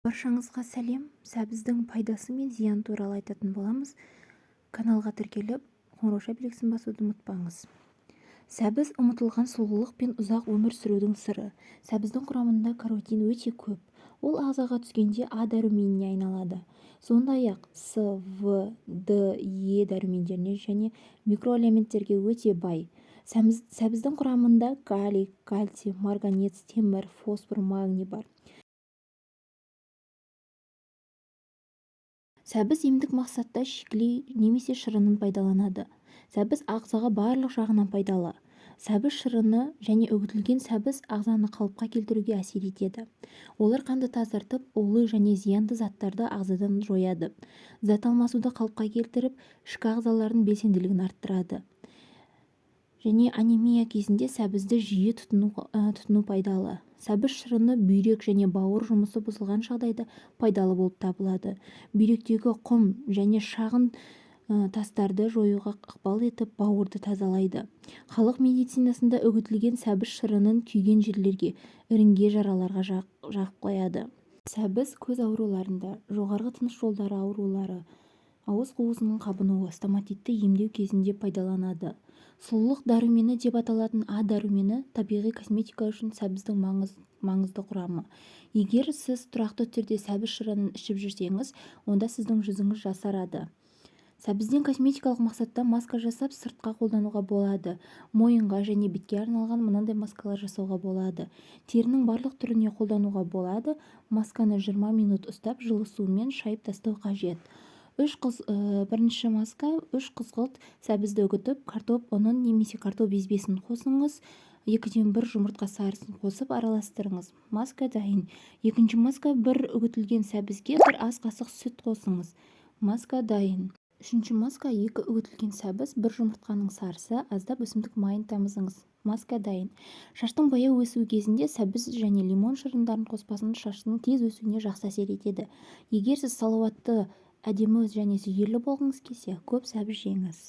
Баршаңызға сәлем. Сәбіздің пайдасы мен зияны туралы айтатын боламыз. Каналға тіркеліп, қоңырау белгісін басуды ұмытпаңыз. Сәбіз ұмытылған сұлулық пен ұзақ өмір сүрудің сыры. Сәбіздің құрамында каротин өте көп. Ол ағзаға түскенде А дәруминіне айналады. Сондай-ақ С, В, Д, Е дәрумендеріне және микроэлементтерге өте бай. Сәбіздің құрамында калий, кальций, марганец, темір, фосфор, магний бар. Сәбіз емдік мақсатта шикілей немесе шырынын пайдаланады. Сәбіз ағзаға барлық жағынан пайдалы. Сәбіз шырыны және үгітілген сәбіз ағзаны қалыпқа келтіруге әсер етеді. Олар қанды тазартып, улы және зиянды заттарды ағзадан жояды. Зат алмасуды қалыпқа келтіріп, ішкі ағзалардың белсенділігін арттырады. Және анемия кезінде сәбізді жиі тұтыну пайдалы. Сәбіз шырыны бүйрек және бауыр жұмысы бұзылған жағдайда пайдалы болып табылады. Бүйректегі құм және шағын тастарды жоюға ықпал етіп, бауырды тазалайды. Халық медицинасында үгітілген сәбіз шырынын күйген жерлерге, іріңге, жараларға жағып қояды. Сәбіз көз ауруларында, жоғарғы тыныс жолдары аурулары, ауыз қуысының қабынуы, стоматитті емдеу кезінде пайдаланады. Сұлулық дәрумені деп аталатын А дәрумені табиғи косметика үшін сәбіздің маңызды құрамы. Егер сіз тұрақты түрде сәбіз шырынын ішіп жүрсеңіз, онда сіздің жүзіңіз жасарады. Сәбізден косметикалық мақсатта маска жасап сыртқа қолдануға болады. Мойынға және бетке арналған мынандай маскалар жасауға болады. Терінің барлық түріне қолдануға болады. Масканы 20 минут ұстап, жылы сумен шайып тастау қажет. Бірінші маска 3 қызғылт сәбізді үгітіп, картоп ұнын немесе картоп безбесін қосыңыз. 2-1 жұмыртқа сарысын қосып араластырыңыз. Маска дайын. Екінші маска 1 үгітілген сәбізге 1 ас қасық сүт қосыңыз. Маска дайын. Үшінші маска 2 үгітілген сәбіз, 1 жұмыртқаның сарысы, аздап өсімдік майын тамызыңыз. Маска дайын. Шаштың баяу өсуі кезінде сәбіз және лимон шырындарын қоспасын шаштың тез өсуіне жақсы әсер етеді. Егер сіз салауатты, әдемі және жігерлі болғыңыз келсе, көп сәбіз жеңіз.